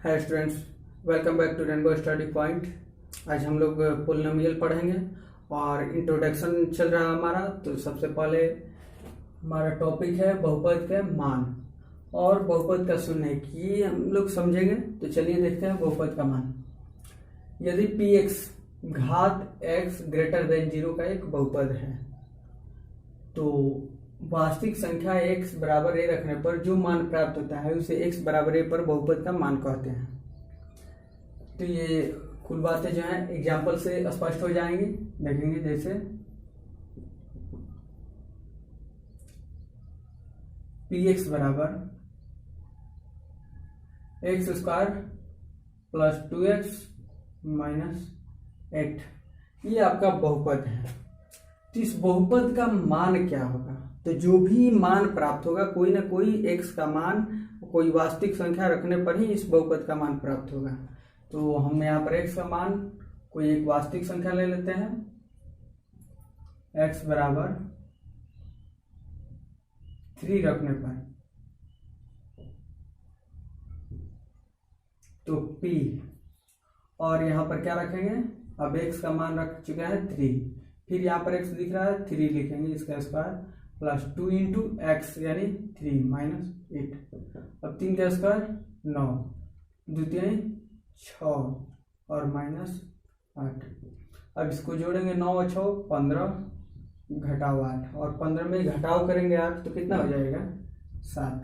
Hi students, welcome back to Rainbow Study Point. आज हम लोग पोलिनोमियल पढ़ेंगे और इंट्रोडक्शन चल रहा है हमारा। तो सबसे पहले हमारा टॉपिक है बहुपद के मान और बहुपद का शून्य, ये हम लोग समझेंगे। तो चलिए देखते हैं बहुपद का मान। यदि पी एक्स घात एक्स ग्रेटर देन 0 का एक बहुपद है तो वास्तविक संख्या x बराबर a रखने पर जो मान प्राप्त होता है उसे x बराबर a पर बहुपद का मान कहते हैं। तो ये कुल बातें जो हैं एग्जाम्पल से स्पष्ट हो जाएंगी, देखेंगे। जैसे पी एक्स बराबर x square plus 2x minus 8, ये आपका बहुपद है। तो इस बहुपद का मान क्या होगा? तो जो भी मान प्राप्त होगा, कोई ना कोई x का मान कोई वास्तविक संख्या रखने पर ही इस बहुपद का मान प्राप्त होगा। तो हम यहाँ पर x का मान कोई एक वास्तविक संख्या ले लेते हैं, x बराबर 3 रखने पर तो p, और यहाँ पर क्या रखेंगे? अब x का मान रख चुके हैं 3, फिर यहाँ पर x दिख रहा है 3 लिखेंगे, इसका स्क्वायर प्लस 2 इंटू एक्स यानी 3 माइनस 8। अब 3 का स्क्वायर 9, द्वितीय 6 और माइनस 8। अब इसको जोड़ेंगे 9 और 6 15 घटाव 8, और 15 में घटाव करेंगे 8 तो कितना हो जाएगा? 7।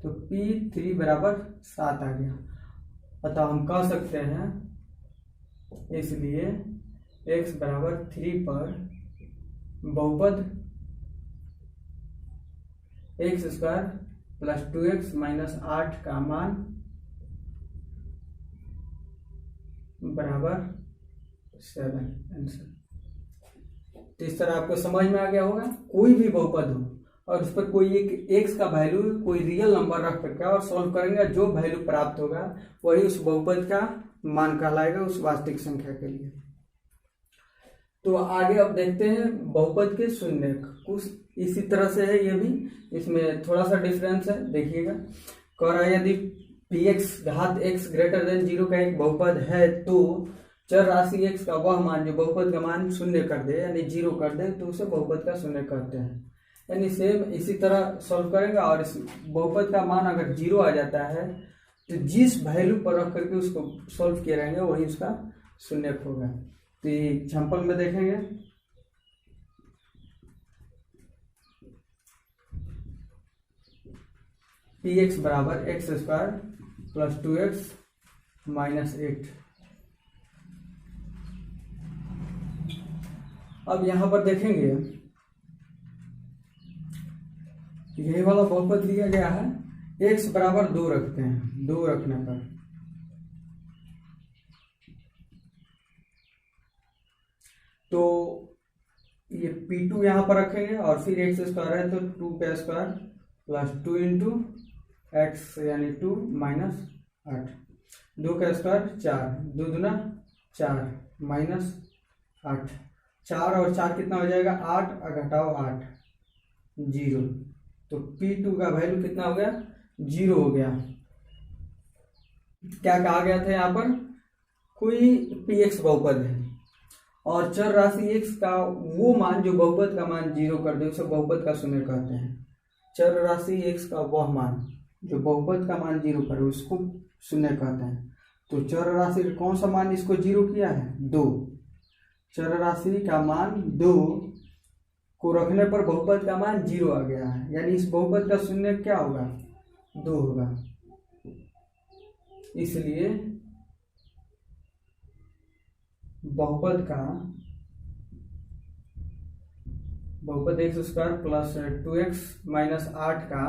तो P3 बराबर 7 आ गया। अतः हम कह सकते हैं इसलिए x बराबर 3 पर बहुपद x square plus 2x minus 8 का मान बराबर 7 आंसर। तो इस तरह आपको समझ में आ गया होगा। कोई भी बहुपद हो और उस पर कोई एक एक्स का वैल्यू कोई रियल नंबर रख करके और सॉल्व करेंगे, जो वैल्यू प्राप्त होगा वही उस बहुपद का मान कहलाएगा उस वास्तविक संख्या के लिए। तो आगे अब देखते हैं बहुपद के शून्य। कुछ इसी तरह से है, ये भी इसमें थोड़ा सा डिफरेंस है, देखिएगा। कह रहा है यदि पी एक्स घात एक्स ग्रेटर देन 0 का एक बहुपद है तो चर राशि x का वह मान जो बहुपद का मान शून्य कर दे यानी 0 कर दे तो उसे बहुपद का शून्य कहते हैं। यानी सेम इसी तरह सॉल्व करेंगे और इस बहुपद का मान अगर 0 आ जाता है तो जिस वैल्यू पर रख करके उसको सॉल्व किए रहेंगे वही उसका शून्य होगा। तो ये एग्जाम्पल में देखेंगे। पी एक्स बराबर x square plus 2x minus 8। अब यहां पर देखेंगे यही वाला बहुपद दिया गया है, x बराबर 2 रखते हैं। 2 रखने पर तो ये P2 यहां पर रखेंगे और फिर x स्क्वायर है तो 2 का स्क्वायर प्लस 2 इंटू एक्स यानी 2 माइनस 8। 2 का स्क्वायर 4, 2 दूना 4 माइनस 8। 4 और 4 कितना हो जाएगा? 8 और घटाओ 8 0। तो P2 का वैल्यू कितना हो गया? 0 हो गया। क्या कहा गया था यहाँ पर? कोई px बहुपद है और चर राशि x का वो मान जो बहुपद का मान 0 कर दे उसे बहुपद का शून्य कहते हैं। चर राशि x का वह मान जो बहुपद का मान 0 करे उसको शून्य कहते हैं। तो चर राशि का कौन सा मान इसको 0 किया है? 2। चर राशि का मान 2 को रखने पर बहुपद का मान 0 आ गया है, यानी इस बहुपद का शून्य क्या होगा? 2 होगा। इसलिए बहुपद x square plus 2x minus 8 का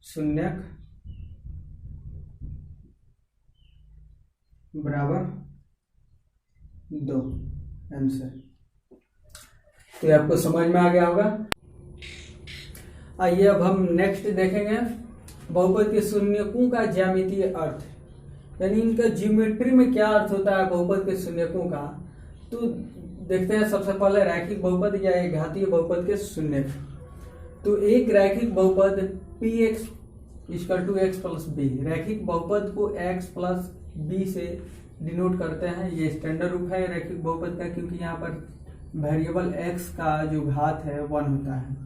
शून्यक बराबर 2 आंसर। तो ये आपको समझ में आ गया होगा। आइए अब हम नेक्स्ट देखेंगे बहुपद के शून्यकों का ज्यामितीय अर्थ, यानी इनका ज्योमेट्री में क्या अर्थ होता है बहुपद के शून्यकों का। तो देखते हैं सबसे पहले रैखिक बहुपद या एक घातीय बहुपद के शून्य। तो एक रैखिक बहुपद px equal to X plus B. रैखिक बहुपद को एक्स प्लस बी से डिनोट करते हैं। ये स्टैंडर्ड रूप है रैखिक बहुपद का, क्योंकि यहाँ पर वेरिएबल एक्स का जो घात है 1 होता है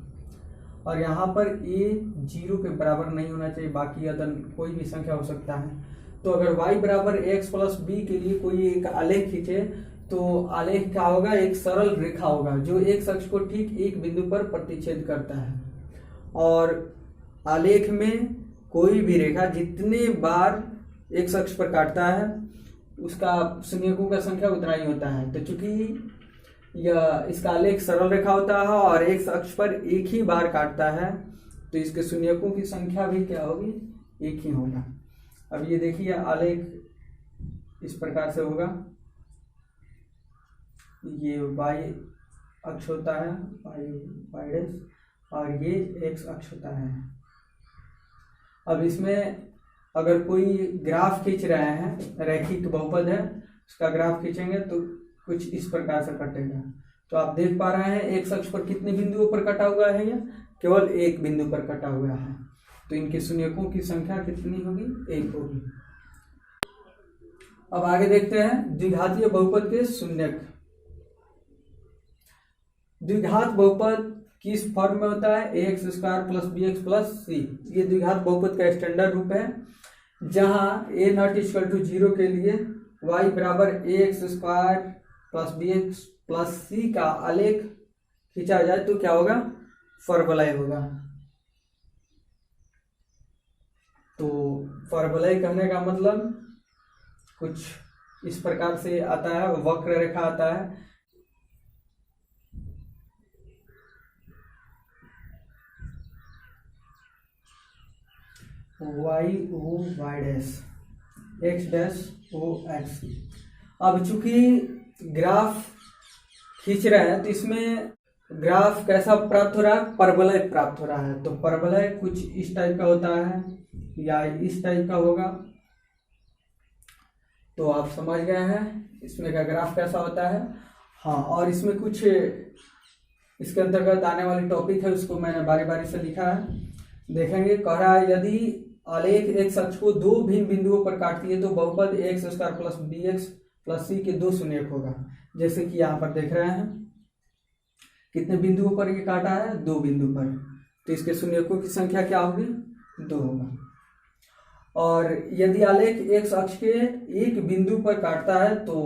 और यहाँ पर ए 0 के बराबर नहीं होना चाहिए, बाकी अदर कोई भी संख्या हो सकता है। तो अगर y बराबर एक्स प्लस बी के लिए कोई एक आलेख खींचे तो आलेख क्या होगा, एक सरल रेखा होगा जो एक अक्ष को ठीक एक बिंदु पर प्रतिच्छेद करता है। और आलेख में कोई भी रेखा जितने बार एक अक्ष पर काटता है उसका शून्यकों का संख्या उतना ही होता है। तो चूंकि यह इसका आलेख सरल रेखा होता है और एक अक्ष पर एक ही बार काटता है तो इसके शून्यकों की संख्या भी क्या होगी, एक ही होगा। अब ये देखिए आलेख इस प्रकार से होगा, ये y अक्ष होता है y डैश और ये x अक्ष होता है। अब इसमें अगर कोई ग्राफ खींच रहे हैं, रैखिक बहुपद है, उसका ग्राफ खींचेंगे तो कुछ इस प्रकार से कटेगा। तो आप देख पा रहे हैं एक अक्ष पर कितने बिंदुओं पर कटा हुआ है, यह केवल एक बिंदु पर कटा हुआ है। तो इनके शून्यकों की संख्या कितनी होगी, 1 होगी। अब आगे देखते हैं द्विघातीय बहुपद के शून्यक। द्विघात बहुपद किस फॉर्म में होता है, x square plus b x plus c. ये द्विघात बहुपद का स्टैंडर्ड रूप है, जहां ए नॉट इक्वल टू 0 के लिए y बराबर x square plus b x plus c का आलेख खींचा जाए तो क्या होगा, परवलय होगा। तो परवलय कहने का मतलब कुछ इस प्रकार से आता है, वक्र रेखा आता है। Y O Y dash, X dash O X. अब चूंकि ग्राफ खींच रहे हैं तो इसमें ग्राफ कैसा प्राप्त हो रहा है, परवलय प्राप्त हो रहा है। तो परवलय कुछ इस टाइप का होता है या इस टाइप का होगा। तो आप समझ गए हैं इसमें का ग्राफ कैसा होता है। हाँ, और इसमें कुछ इसके अंतर्गत आने वाली टॉपिक है, उसको मैंने बारी बारी से लिखा है, देखेंगे। कह रहा है यदि आलेख एक अक्ष को 2 भिन्न बिंदुओं पर काटती है तो बहुपद x square plus b x plus c के 2 शून्यक होगा। जैसे कि यहाँ पर देख रहे हैं कितने बिंदुओं पर ये काटा है, 2 बिंदु पर, तो इसके शून्यकों की संख्या क्या होगी, 2 होगा। और यदि आलेख एक्स अक्ष के एक बिंदु पर काटता है तो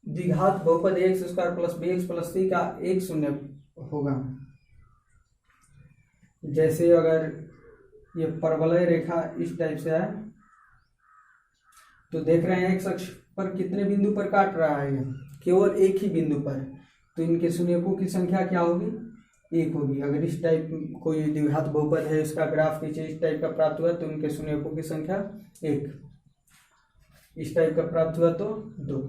द्विघात बहुपद x square plus b x plus c का 1 शून्यक होगा। जैसे अगर ये परवलय रेखा इस टाइप से है तो देख रहे हैं एक्स अक्ष पर कितने बिंदु पर काट रहा है, ये केवल एक ही बिंदु पर, तो इनके शून्यकों की संख्या क्या होगी, 1 होगी। अगर इस टाइप कोई द्विघात बहुपद है, इसका ग्राफ नीचे इस टाइप का प्राप्त हुआ तो इनके शून्यकों की संख्या 1, इस टाइप का प्राप्त हुआ तो 2।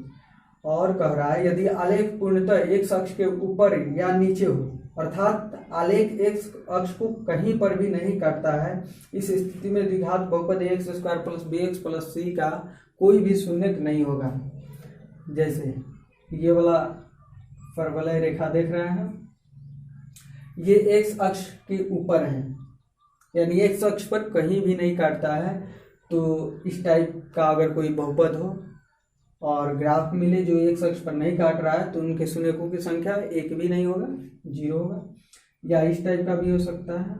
और कह रहा है यदि आलेख पूर्णतः एक्स अक्ष के ऊपर या नीचे हो, अर्थात आलेख एक्स अक्ष को कहीं पर भी नहीं काटता है, इस स्थिति में द्विघात बहुपद x square plus b x plus c का कोई भी शून्यक नहीं होगा। जैसे ये वाला परवलय रेखा देख रहे हैं, ये एक्स अक्ष के ऊपर है, यानी एक्स अक्ष पर कहीं भी नहीं काटता है। तो इस टाइप का अगर कोई बहुपद हो और ग्राफ मिले जो एक्स अक्ष पर नहीं काट रहा है तो उनके शून्यकों की संख्या 1 भी नहीं होगा, 0 होगा। या इस टाइप का भी हो सकता है,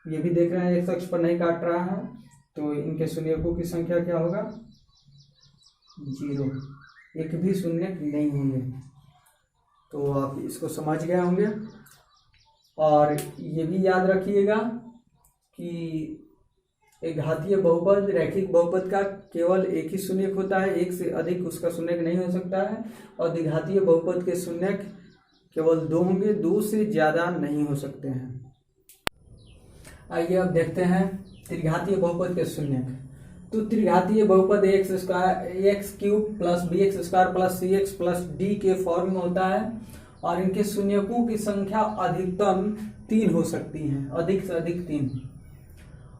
ये भी देख रहे हैं एक्स अक्ष पर नहीं काट रहा है तो इनके शून्यकों की संख्या क्या होगा, 0, 1 भी शून्यक नहीं होंगे। तो आप इसको समझ गए होंगे। और ये भी याद रखिएगा कि एक घातीय बहुपद रैखिक बहुपद का केवल एक ही शून्यक होता है, एक से अधिक उसका शून्यक नहीं हो सकता है। और द्विघातीय बहुपद के शून्यक केवल 2 होंगे, 2 से ज्यादा नहीं हो सकते हैं। आइए अब देखते हैं त्रिघातीय बहुपद के शून्यक। तो त्रिघातीय बहुपद x square x cube plus b x square plus c x plus d के फॉर्म में होता है और इनके शून्यकों की संख्या अधिकतम 3 हो सकती है, अधिक से अधिक 3।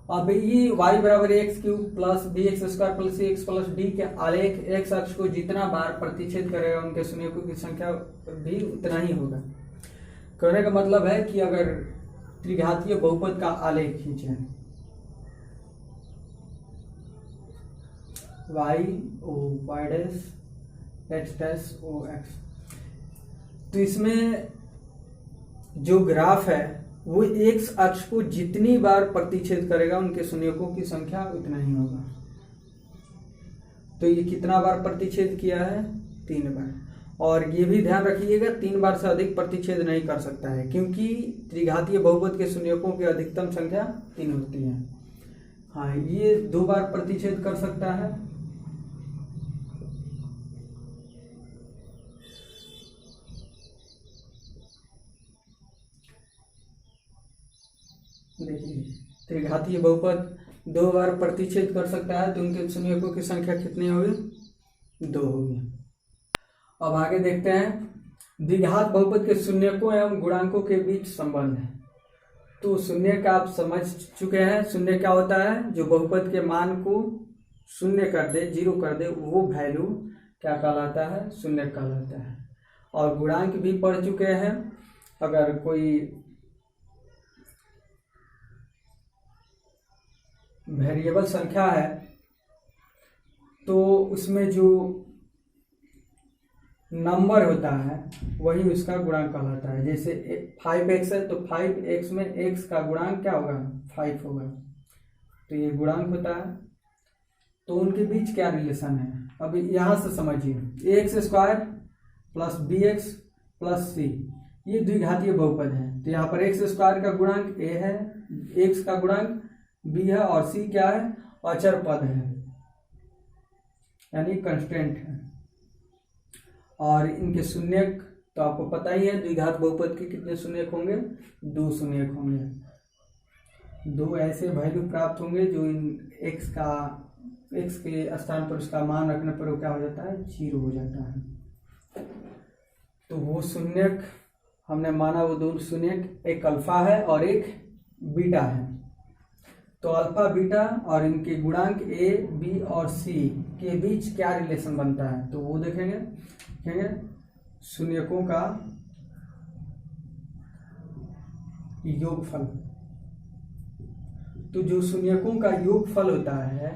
अब ये y बराबर x cube plus b x square plus c x plus d के आलेख एक्स अक्ष को जितना बार प्रतिच्छेद करेगा उनके शून्यकों की संख्या भी उतना ही होगा। कहने का मतलब है कि अगर त्रिघातीय बहुपद का आलेख खींचे Y O Y dash H dash O X. तो इसमें जो ग्राफ है वो एक्स अक्ष को जितनी बार प्रतिच्छेद करेगा उनके शून्यकों की संख्या उतना ही होगा। तो ये कितना बार प्रतिच्छेद किया है? 3 बार। और ये भी ध्यान रखिएगा 3 बार से अधिक प्रतिच्छेद नहीं कर सकता है, क्योंकि त्रिघातीय बहुपद के शून्यकों की अधिकतम संख्या 3 होती है। हाँ, ये 2 बार प्रतिच्छेद कर सकता है। देखिए, त्रिघातीय बहुपद 2 बार प्रतिच्छेद कर सकता है, तो उनके शून्यकों की संख्या कितनी होगी? 2 होगी। अब आगे देखते हैं द्विघात बहुपद के शून्यकों एवं गुणांकों के बीच संबंध है। तो शून्य का आप समझ चुके हैं। शून्य क्या होता है? जो बहुपद के मान को शून्य कर दे, 0 कर दे, वो वैल्यू क्या कहलाता है? शून्य कहलाता है। और गुणांक भी पढ़ चुके हैं। अगर कोई वेरिएबल संख्या है तो उसमें जो नंबर होता है वही उसका गुणांक कहलाता है। जैसे 5x है तो 5x में x का गुणांक क्या होगा? 5 होगा। तो ये गुणांक होता है। तो उनके बीच क्या रिलेशन है? अब यहां से समझिए, ax² plus bx plus c, ये द्विघातीय बहुपद है। तो यहाँ पर x² का गुणांक a है, x का गुणांक b है, और c क्या है? अचर पद है, यानी कांस्टेंट है। और इनके शून्यक तो आपको पता ही है, द्विघात बहुपद के कितने शून्यक होंगे? 2 शून्यक होंगे। 2 ऐसे वैल्यू प्राप्त होंगे जो इन x के स्थान पर उसका मान रखने पर वो क्या हो जाता है? 0 हो जाता है। तो वो शून्यक हमने माना, वो 2 शून्यक, एक अल्फा है और एक बीटा है। तो अल्फा बीटा और इनके गुणांक a, b और c के बीच क्या रिलेशन बनता है? तो वो देखेंगे शून्यकों का योगफल। तो जो शून्यकों का योगफल होता है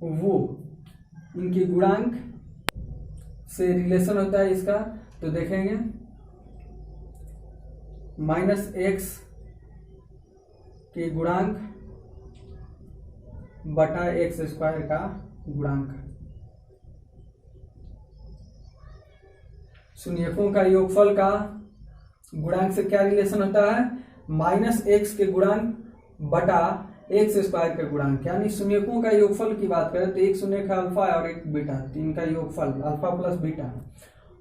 वो इनके गुणांक से रिलेशन होता है इसका। तो देखेंगे -x के गुणांक बटा x² का गुणांक। शून्यकों का योगफल का गुणांक से क्या रिलेशन होता है? -x के गुणांक बटा x² का गुणांक। यानी शून्यकों का योगफल की बात करें तो एक शून्यक है अल्फा और एक बीटा, तो इनका योगफल अल्फा प्लस बीटा,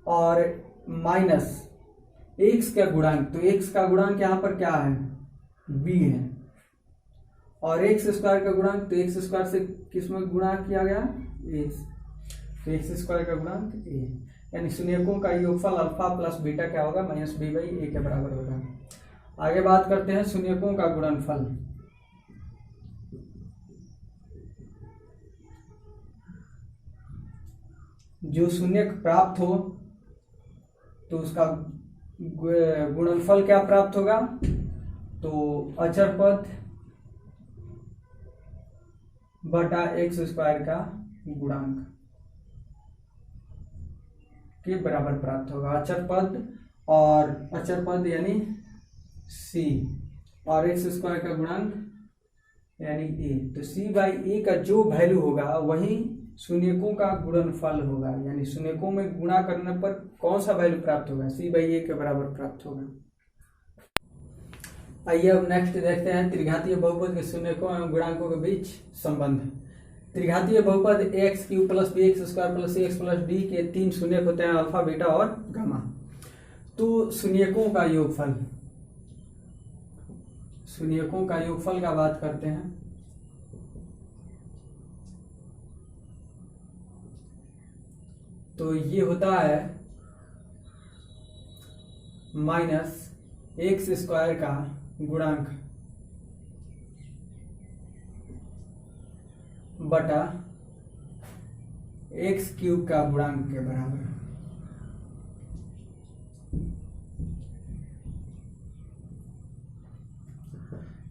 और माइनस x का गुणांक। तो x का गुणांक यहाँ पर क्या है? b है, और x² का गुणांक, तो x² से किसमें गुणा किया गया? a। तो x² का गुणांक a, यानी शून्यकों का योगफल अल्फा प्लस बीटा क्या होगा? -b/a के बराबर होगा। आगे बात करते हैं शून्यकों का गुणनफल। जो शून्यक प्राप्त हो तो उसका गुणनफल क्या प्राप्त होगा? तो अचर पद बटा x² का गुणांक के बराबर प्राप्त होगा। अचर पद यानी c, और x² का गुणांक यानी a। तो c/a का जो वैल्यू होगा वही शून्यकों का गुणनफल होगा, यानी शून्यकों में गुणा करने पर कौन सा वैल्यू प्राप्त होगा? c/a के बराबर प्राप्त होगा। आइए अब नेक्स्ट देखते हैं त्रिघातीय बहुपद के शून्यकों एवं गुणांकों के बीच संबंध। त्रिघातीय बहुपद ax³ plus bx² plus cx plus d के 3 शून्यक होते हैं, अल्फा बीटा और गामा। तो शून्यकों का योगफल का बात करते हैं। तो ये होता है -x² का गुणांक बटा x³ का गुणांक के बराबर।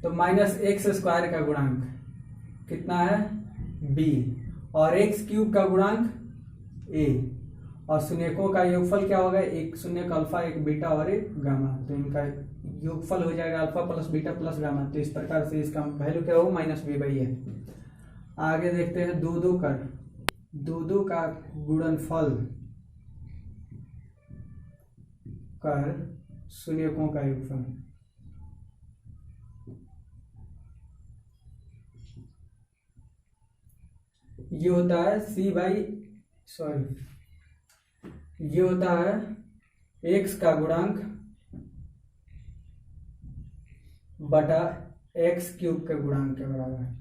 तो -x² का गुणांक कितना है? b, और एक्स क्यूब का गुणांक ए, और शून्यकों का योगफल क्या होगा, एक शून्य का अल्फा, एक बीटा और एक गामा, तो इनका योगफल हो जाएगा alpha plus beta plus gamma. तो इस प्रकार से इसका वैल्यू क्या होगा, -b/a। आगे देखते हैं दो दो का गुणनफल कर शून्यकों का योगफल। ये होता है ये होता है x का गुणांक बटा x क्यूब के गुणांक के बराबर है।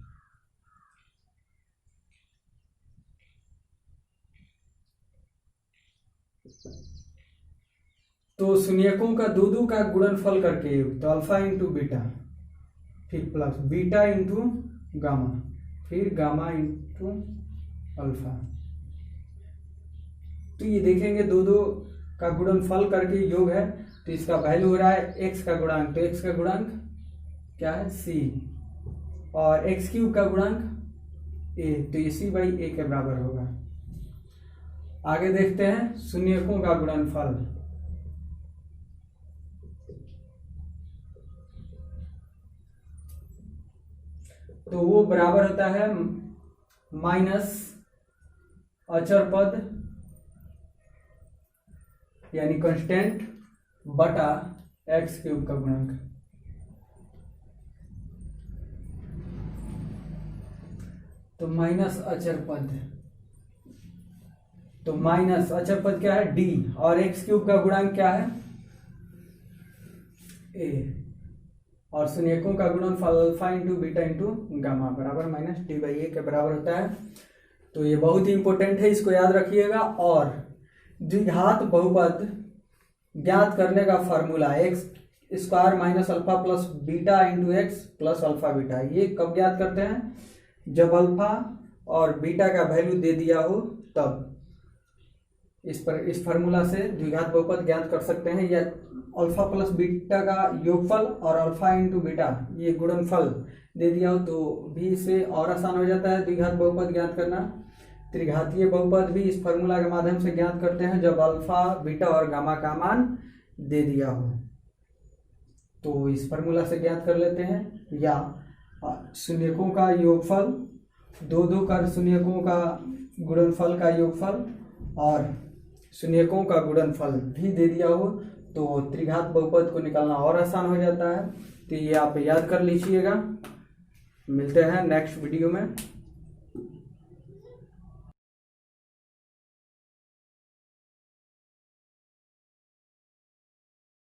तो शून्यकों का दो का गुणनफल करके तो अल्फा इंटू बीटा, फिर प्लस बीटा इंटू गामा, फिर गामा इंटू अल्फा। तो ये देखेंगे दो का गुणनफल करके योग है, तो इसका वैल्यू हो रहा है x का गुणांक, तो x का गुणांक क्या है c, और x क्यूब का गुणांक a, तो ये c/a के बराबर होगा। आगे देखते हैं शून्यकों का गुणनफल। तो वो बराबर होता है माइनस अचर पद यानी कांस्टेंट बटा एक्स क्यूब का गुणांक। तो माइनस अचर पद, तो माइनस अचर पद क्या है डी, और एक्स क्यूब का गुणांक क्या है ए, और शून्यकों का गुणनफल alpha into beta into gamma बराबर -d/a के बराबर होता है। तो ये बहुत ही इंपॉर्टेंट है, इसको याद रखिएगा। और द्विघात बहुपद ज्ञात करने का formula x² minus alpha plus beta into x plus alpha beta, ये कब ज्ञात करते हैं, जब अल्फा और बीटा का वैल्यू दे दिया हो तब। इस फार्मूला से द्विघात बहुपद ज्ञात कर सकते हैं, या अल्फा प्लस बीटा का योगफल और अल्फा इंटू बीटा ये गुणनफल दे दिया हो तो भी इससे और आसान हो जाता है द्विघात बहुपद ज्ञात करना। त्रिघातीय बहुपद भी इस फार्मूला के माध्यम से ज्ञात करते हैं जब अल्फा बीटा और गामा का मान दे दिया हो, तो इस फार्मूला से ज्ञात कर लेते हैं। या शून्यकों का योगफल, दो कर शून्यकों का गुणनफल का योगफल और शून्यकों का गुणनफल भी दे दिया हो तो त्रिघात बहुपद को निकालना और आसान हो जाता है। तो ये आप याद कर लीजिएगा। मिलते हैं नेक्स्ट वीडियो में।